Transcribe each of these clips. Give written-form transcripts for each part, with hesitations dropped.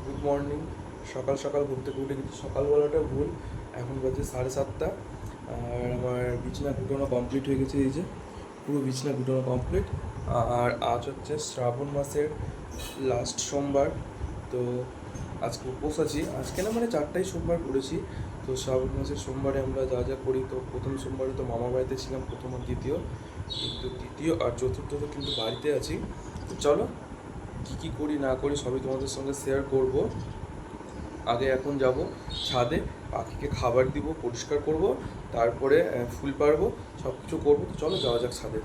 Good morning. সকাল সকাল ঘুম থেকে উঠে কিন্তু সকালবেলাটা ভুল। এখন বাজে 7:30। আর আমার বিছানা গুটানো কমপ্লিট হয়ে গেছে। এই যে পুরো বিছানা গুটানো কমপ্লিট। আর আজ হচ্ছে শ্রাবণ মাসের লাস্ট সোমবার। তো আজকে উপোস আছি। আজকে না মানে 4টাই সোমবার করেছি। তো শ্রাবণ মাসের সোমবারে আমরা যা যা করি, তো প্রথম সোমবারে তো মামার বাড়িতে ছিলাম, প্রথম আর দ্বিতীয়। কিন্তু তৃতীয় আর চতুর্থ তো কিন্তু বাড়িতে আছি। তো চলো কী কী করি না করি সবই তোমাদের সঙ্গে শেয়ার করব। আগে এখন যাব ছাদে, পাখিকে খাবার দিব, পরিষ্কার করব, তারপরে ফুল পারবো, সব কিছু করবো। তো চলো যাওয়া যাক ছাদে।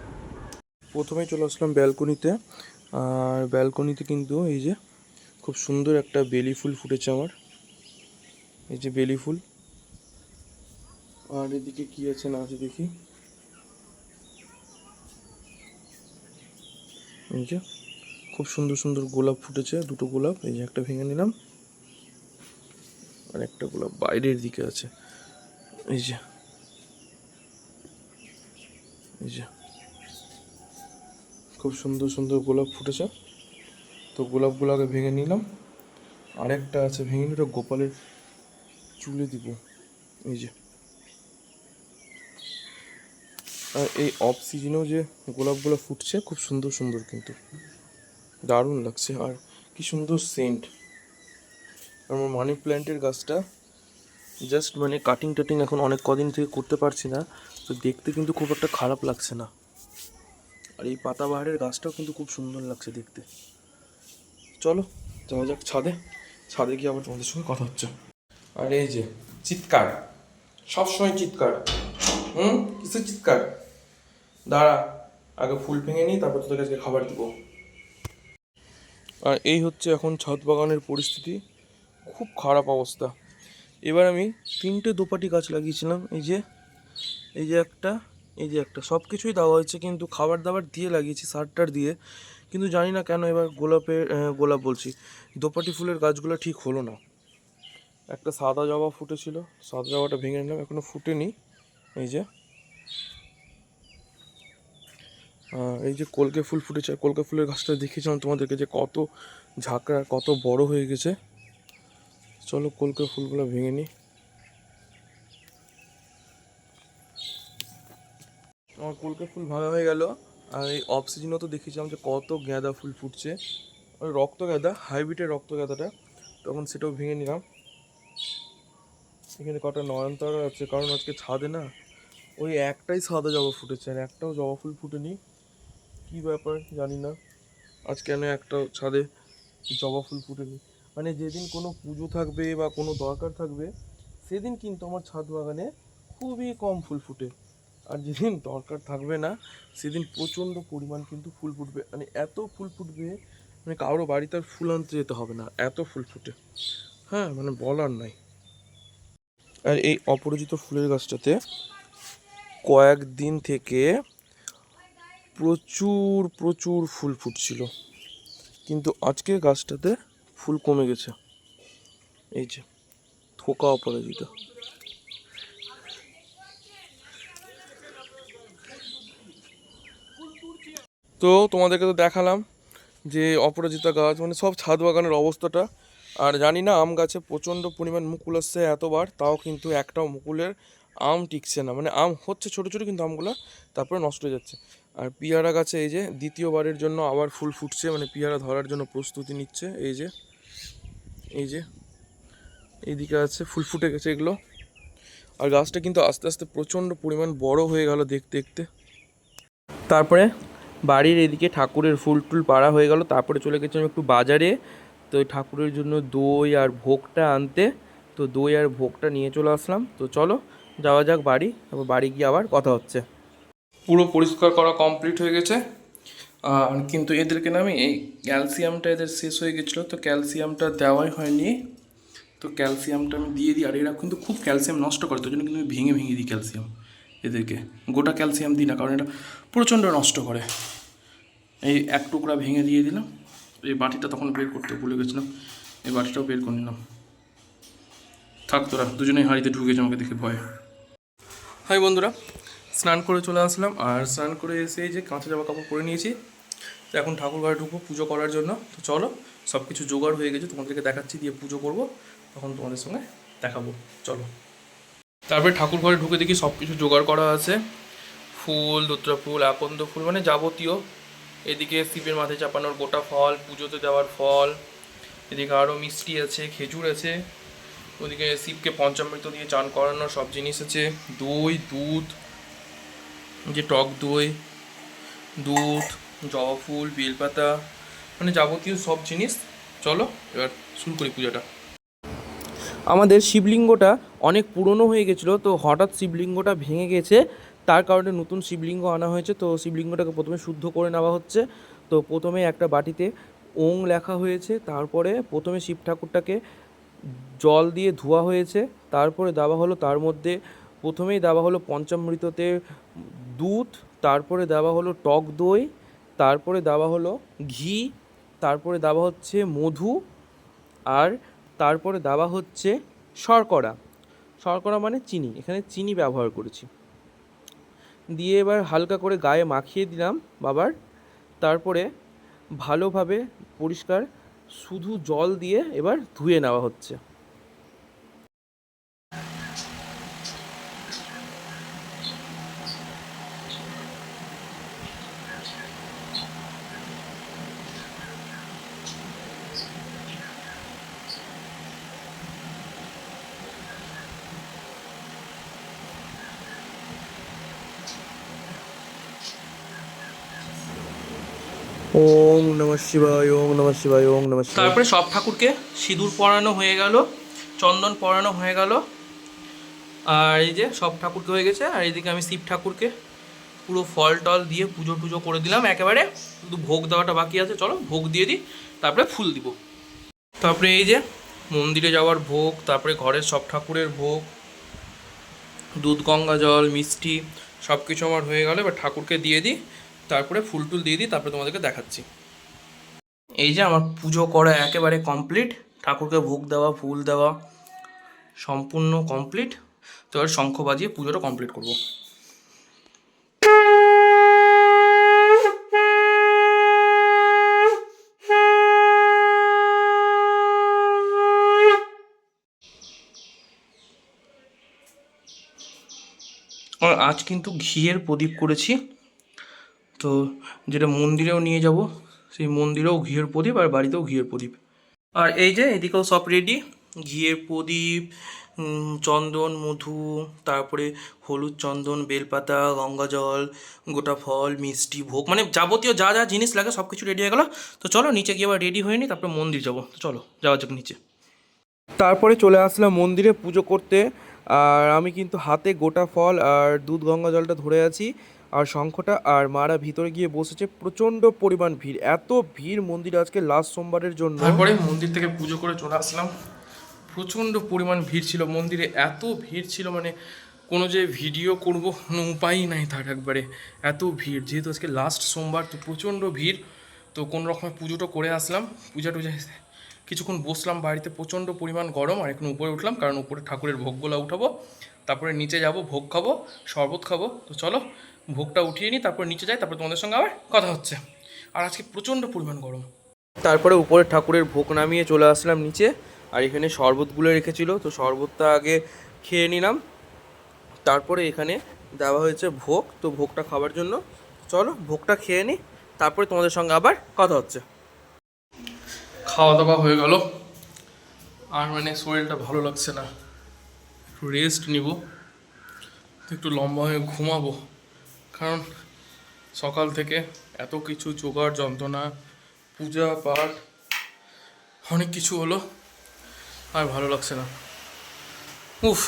প্রথমেই চলে আসলাম ব্যালকনিতে। আর ব্যালকনিতে কিন্তু এই যে খুব সুন্দর একটা বেলি ফুল ফুটেছে আমার। এই যে বেলি ফুল। আর এদিকে কি আছে না আছে দেখি। এই যে খুব সুন্দর সুন্দর গোলাপ ফুটেছে, দুটো গোলাপ। এই যে একটা ভেঙে নিলাম, আর একটা গোলাপ বাইরের দিকে আছে। এই যে এই যে খুব সুন্দর সুন্দর গোলাপ ফুটেছে। তো গোলাপগুলো আগে ভেঙে নিলাম। আরেকটা আছে ভেঙে নিলে গোপালের চুলে দিব। এই যে আর এই অফ সিজনেও যে গোলাপগুলো ফুটছে খুব সুন্দর সুন্দর, কিন্তু দারুণ লাগছে। আর কি সুন্দর সেন্ট। আমার মানি প্ল্যান্টের গাছটা জাস্ট মানে কাটিং টাটিং এখন অনেক কদিন থেকে করতে পারছি না, তো দেখতে কিন্তু খুব একটা খারাপ লাগছে না। আর এই পাতাবাহারের গাছটাও কিন্তু খুব সুন্দর লাগছে দেখতে। চলো যাওয়া যাক ছাদে। ছাদে গিয়ে আবার তোমাদের সঙ্গে কথা হচ্ছে। আর এই যে চিৎকার, সবসময় চিৎকার। কিসের চিৎকার? দাঁড়া, আগে ফুল ভেঙে নিই, তারপর তোদের কাছে খাবার দিব। আর এই হচ্ছে এখন ছাদ বাগানের পরিস্থিতি। খুব খারাপ অবস্থা। এবার আমি 3টে দোপাটি গাছ লাগিয়েছিলাম। এই যে এই যে একটা, এই যে একটা, সব কিছুই দেওয়া হয়েছে, কিন্তু খাবার দাবার দিয়ে লাগিয়েছি, সার টার দিয়ে। কিন্তু জানি না কেন এবার গোলাপ বলছি, দোপাটি ফুলের গাছগুলো ঠিক হলো না। একটা সাদা জবা ফুটেছিল, সাদা জবাটা ভেঙে নিলাম, এখনো ফুটেনি। এই যে এই যে কলকে ফুল ফুটেছে। আর কলকে ফুলের গাছটা দেখিয়েছিলাম তোমাদেরকে যে কত ঝাঁকড়া, কত বড় হয়ে গেছে। চলো কলকে ফুলগুলো ভেঙে নিই। আমার কলকে ফুল ভাঙা হয়ে গেল। আর এই অফ সিজনেও তো দেখেছিলাম যে কত গাঁদা ফুল ফুটছে, ওই রক্ত গাঁদা, হাইব্রিডের রক্ত গাঁদাটা, তখন সেটাও ভেঙে নিলাম। এখানে কটা নয়নতারা আছে, কারণ আজকে ছাদে না ওই একটাই সাদা জবা ফুটেছে, আর একটাও জবা ফুল ফুটেনি। কী ব্যাপার জানি না, আজ কেন একটাও ছাদে জবা ফুল ফুটেনি। মানে যেদিন কোনো পুজো থাকবে বা কোনো দরকার থাকবে, সেদিন কিন্তু আমার ছাদ বাগানে খুবই কম ফুল ফুটে। আর যেদিন দরকার থাকবে না, সেদিন প্রচণ্ড পরিমাণ কিন্তু ফুল ফুটবে। মানে এত ফুল ফুটবে, মানে কারো বাড়িতে আর ফুল আনতে যেতে হবে না, এত ফুল ফুটে। হ্যাঁ, মানে বলার নাই। আর এই অপরাজিত ফুলের গাছটাতে কয়েকদিন থেকে প্রচুর প্রচুর ফুল ফুটছিল, কিন্তু আজকে গাছটাতে ফুল কমে গেছে। এই যে থোকা অপরাজিতা। তো তোমাদেরকে তো দেখালাম যে অপরাজিতা গাছ, মানে সব ছাদ বাগানের অবস্থাটা। আর জানি না, আম গাছে প্রচণ্ড পরিমাণ মুকুল আসছে এতবার, তাও কিন্তু একটাও মুকুলের আম টিকছে না। মানে আম হচ্ছে ছোটো ছোটো, কিন্তু আমগুলো তারপরে নষ্ট হয়ে যাচ্ছে। আর পিয়ারা গাছে এই যে দ্বিতীয়বারের জন্য আবার ফুল ফুটছে, মানে পিয়ারা ধরার জন্য প্রস্তুতি নিচ্ছে। এই যে এই যে এইদিকে আছে, ফুল ফুটে গেছে এগুলো। আর গাছটা কিন্তু আস্তে আস্তে প্রচণ্ড পরিমাণ বড় হয়ে গেল দেখতে দেখতে। তারপরে বাড়ির এদিকে ঠাকুরের ফুল টুল পাড়া হয়ে গেল, তারপরে চলে গেছিলাম একটু বাজারে। তো ওই ঠাকুরের জন্য দই আর ভোগটা আনতে, তো দই আর ভোগটা নিয়ে চলে আসলাম। তো চলো যাওয়া যাক বাড়ি, তারপর বাড়ি গিয়ে আবার কথা হচ্ছে। পুরো পরিষ্কার করা কমপ্লিট হয়ে গেছে। আর কিন্তু এদেরকে না আমি এই ক্যালসিয়ামটা এদের শেষ হয়ে গেছিলো, তো ক্যালসিয়ামটা দেওয়াই হয়নি। তো ক্যালসিয়ামটা আমি দিয়ে দিই। আর এরা কিন্তু খুব ক্যালসিয়াম নষ্ট করে, তো জন্য কিন্তু আমি ভেঙে ভেঙে দিই ক্যালসিয়াম এদেরকে। গোটা ক্যালসিয়াম দিই না, কারণ এটা প্রচণ্ড নষ্ট করে। এই এক টুকরা ভেঙে দিয়ে দিলাম। এই বাটিটা তখন বের করতে ভুলে গেছিলাম, এই বাটিটাও বের করে নিলাম। থাক, তোরা দুজনেই হাঁড়িতে ঢুকেছে আমাকে দেখে ভয়। হাই বন্ধুরা, স্নান করে চলে আসলাম। আর স্নান করে এসে এই যে কাঁচা জামা কাপড় পরে নিয়েছি। তো এখন ঠাকুর ঘরে ঢুকবো পুজো করার জন্য। তো চলো, সব কিছু জোগাড় হয়ে গেছে, তোমাদেরকে দেখাচ্ছি, দিয়ে পুজো করব, তখন তোমাদের সঙ্গে দেখাবো। চলো। তারপরে ঠাকুর ঘরে ঢুকে দেখি সব কিছু জোগাড় করা আছে, ফুল, ধুত্রা ফুল, আকন্দ ফুল, মানে যাবতীয়। এদিকে শিবের মাথায় চাপানোর গোটা ফল, পুজোতে দেওয়ার ফল, এদিকে আরও মিষ্টি আছে, খেজুর আছে, ওদিকে শিবকে পঞ্চামৃত দিয়ে চান করানোর সব জিনিস আছে, দই, দুধ, যে টক দই, দুধ, জবা ফুল, বেলপাতা, মানে যাবতীয় সব জিনিস। চলো এবার শুরু করি পুজোটা। আমাদের শিবলিঙ্গটা অনেক পুরনো হয়ে গেছিলো, তো হঠাৎ শিবলিঙ্গটা ভেঙে গেছে, তার কারণে নতুন শিবলিঙ্গ আনা হয়েছে। তো শিবলিঙ্গটাকে প্রথমে শুদ্ধ করে নেওয়া হচ্ছে। তো প্রথমে একটা বাটিতে ওং লেখা হয়েছে, তারপরে প্রথমে শিব ঠাকুরটাকে জল দিয়ে ধোয়া হয়েছে, তারপরে দেওয়া হলো তার মধ্যে, প্রথমেই দেওয়া হলো পঞ্চামৃততে দুধ, তারপরে দেওয়া হলো টক দই, তারপরে দেওয়া হলো ঘি, তারপরে দেওয়া হচ্ছে মধু, আর তারপরে দেওয়া হচ্ছে শর্করা। শর্করা মানে চিনি, এখানে চিনি ব্যবহার করেছি। দিয়ে এবার হালকা করে গায়ে মাখিয়ে দিলাম বাবার। তারপরে ভালোভাবে পরিষ্কার শুধু জল দিয়ে এবার ধুয়ে নেওয়া হচ্ছে। ওং নমঃ শিবায়, ওং নমঃ শিবায়, ওং নমঃ শিবায়। তারপরে সব ঠাকুরকে সিঁদুর পরানো হয়ে গেল, চন্দন পরানো হয়ে গেল, আর এই যে সব ঠাকুরকে হয়ে গেছে। আর এইদিকে আমি শিব ঠাকুরকে পুরো ফল টল দিয়ে পুজো টুজো করে দিলাম একেবারে, শুধু ভোগ দেওয়াটা বাকি আছে। চলো ভোগ দিয়ে দিই, তারপরে ফুল দিব। তারপরে এই যে মন্দিরে যাওয়ার ভোগ, তারপরে ঘরের সব ঠাকুরের ভোগ, দুধ, গঙ্গা জল, মিষ্টি সব কিছু আমার হয়ে গেল। এবার ঠাকুরকে দিয়ে দিই, তারপরে ফুল টুল দিয়ে দিই, তারপরে তোমাদেরকে দেখাচ্ছি। এই যে আমার পুজো করা একেবারে কমপ্লিট, ঠাকুরকে ভোগ দেওয়া, ফুল দেওয়া সম্পূর্ণ কমপ্লিট। তো এবার শঙ্খ বাজিয়ে পুজোটা কমপ্লিট করব। আর আজ কিন্তু ঘিয়ের প্রদীপ করেছি, তো যেটা মন্দিরেও নিয়ে যাব, সেই মন্দিরেও ঘিয়ের প্রদীপ আর বাড়িতেও ঘিয়ের প্রদীপ। আর এই যে এদিকেও সব রেডি, ঘিয়ের প্রদীপ, চন্দন, মধু, তারপরে হলুদ, চন্দন, বেলপাতা, গঙ্গা জল, গোটা ফল, মিষ্টি, ভোগ, মানে যাবতীয় যা যা জিনিস লাগে সব কিছু রেডি হয়ে গেলো। তো চলো নিচে গিয়ে আবার রেডি হয়ে নিই, তারপরে মন্দির যাবো। তো চলো যাওয়া যাক নিচে। তারপরে চলে আসলাম মন্দিরে পুজো করতে। আর আমি কিন্তু হাতে গোটা ফল আর দুধ, গঙ্গা জলটা ধরে আছি, আর শঙ্খটা, আর মারা ভিতরে গিয়ে বসেছে। প্রচণ্ড পরিমাণ ভিড়, এত ভিড় মন্দিরে আজকে লাস্ট সোমবারের জন্য। তারপরে মন্দির থেকে পুজো করে চলে আসলাম। প্রচণ্ড পরিমাণ ভিড় ছিল মন্দিরে, এত ভিড় ছিল মানে কোনো যে ভিডিও করব কোনো উপায়ই নাই তার, একবারে এত ভিড়। যেহেতু আজকে লাস্ট সোমবার, তো প্রচণ্ড ভিড়। তো কোনো রকমের পুজোটা করে আসলাম, পূজা টুজা কিছুক্ষণ বসলাম বাড়িতে, প্রচণ্ড পরিমাণ গরম। আর এখন উপরে উঠলাম, কারণ উপরে ঠাকুরের ভোগগুলো উঠাবো, তারপরে নিচে যাব ভোগ খাবো, শরবত খাবো। তো চলো ভোগটা উঠিয়ে নিই, তারপরে নিচে যাই, তারপরে তোমাদের সঙ্গে আবার কথা হচ্ছে। আর আজকে প্রচণ্ড পরিমাণ গরম। তারপরে উপরে ঠাকুরের ভোগ নামিয়ে চলে আসলাম নিচে। আর এখানে শরবতগুলো রেখেছিল, তো শরবতটা আগে খেয়ে নিলাম, তারপরে এখানে দেওয়া হয়েছে ভোগ, তো ভোগটা খাওয়ার জন্য। চলো ভোগটা খেয়ে নিই, তারপরে তোমাদের সঙ্গে আবার কথা হচ্ছে। খাওয়া দাওয়া হয়ে গেল, আর মানে শরীরটা ভালো লাগছে না, একটু রেস্ট নিব, একটু লম্বা হয়ে ঘুমাবো। কারণ সকাল থেকে এত কিছু জোগাড় যন্ত্রণা, পূজা পাঠ, অনেক কিছু হলো, আর ভালো লাগছে না। উফ,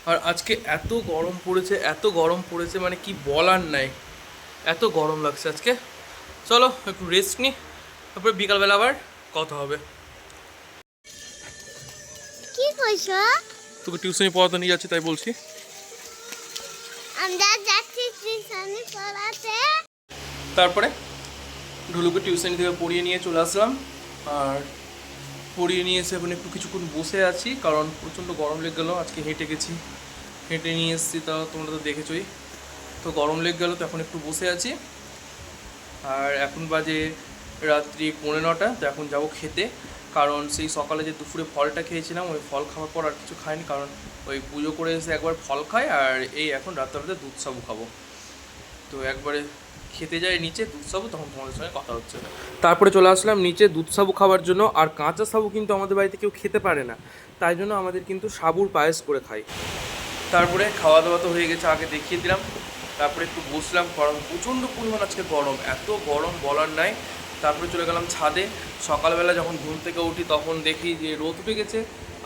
আর আজকে এত গরম পড়েছে, এত গরম পড়েছে মানে কি বলার নাই, এত গরম লাগছে আজকে। চলো একটু রেস্ট নিই, তারপরে বিকালবেলা আবার কথা হবে। কি কইছো? তোকে টিউশনি পড়াতে নিয়ে যাচ্ছি, তাই বলছি। আমরা যাচ্ছি টিউশনি পড়াতে। তারপরে ঢুলুকে টিউশনি থেকে পড়িয়ে নিয়ে চলে আসলাম। আর পড়িয়ে নিয়ে এসে এখন একটু কিছুক্ষণ বসে আছি, কারণ প্রচণ্ড গরম লেগে গেলো। আজকে হেঁটে গেছি, হেঁটে নিয়ে এসেছি, তা তোমরা তো দেখেছোই। তো গরম লেগে গেলো, তো এখন একটু বসে আছি। আর এখন বাজে রাত্রি 9:30, তো এখন যাব খেতে। কারণ সেই সকালে যে দুপুরে ফলটা খেয়েছিলাম, ওই ফল খাওয়ার পর আর কিছু খাইনি, কারণ ওই পুজো করে এসে একবার ফল খাই, আর এই এখন রাত্রে দুধ সাবু খাবো। তো একবারে খেতে যাই নিচে দুধ সাবু, তখন তোমাদের সঙ্গে কথা হচ্ছে। তারপরে চলে আসলাম নিচে দুধ সাবু খাওয়ার জন্য। আর কাঁচা সাবু কিন্তু আমাদের বাড়িতে কেউ খেতে পারে না, তাই জন্য আমাদের কিন্তু সাবুর পায়েস করে খাই। তারপরে খাওয়া দাওয়া তো হয়ে গেছে, আগে দেখিয়ে দিলাম। তারপরে একটু বসলাম, গরম প্রচণ্ড পরিমাণ আজকে গরম, এত গরম বলার নাই। তারপরে চলে গেলাম ছাদে। সকালবেলা যখন ঘুম থেকে উঠি তখন দেখি যে রোদ উঠে গেছে,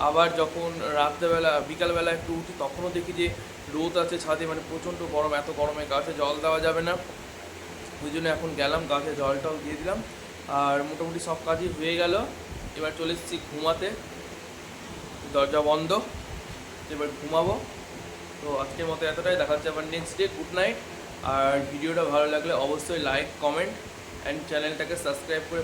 আবার যখন রাত্রেবেলা বিকালবেলা একটু উঠি তখনও দেখি যে রোদ আছে ছাদে, মানে প্রচণ্ড গরম। এত গরমে গাছে জল দেওয়া যাবে না, ওই জন্য এখন গেলাম গাছে জল টল দিয়ে দিলাম। আর মোটামুটি সব কাজই হয়ে গেল। এবার চলে এসেছি ঘুমাতে, দরজা বন্ধ, এবার ঘুমাবো। তো আজকের মতো এতটাই, দেখা হচ্ছে আবার নেক্সট ডে। Good night. আর ভিডিওটা ভালো লাগলে অবশ্যই লাইক, কমেন্ট অ্যান্ড চ্যানেলটাকে সাবস্ক্রাইব করে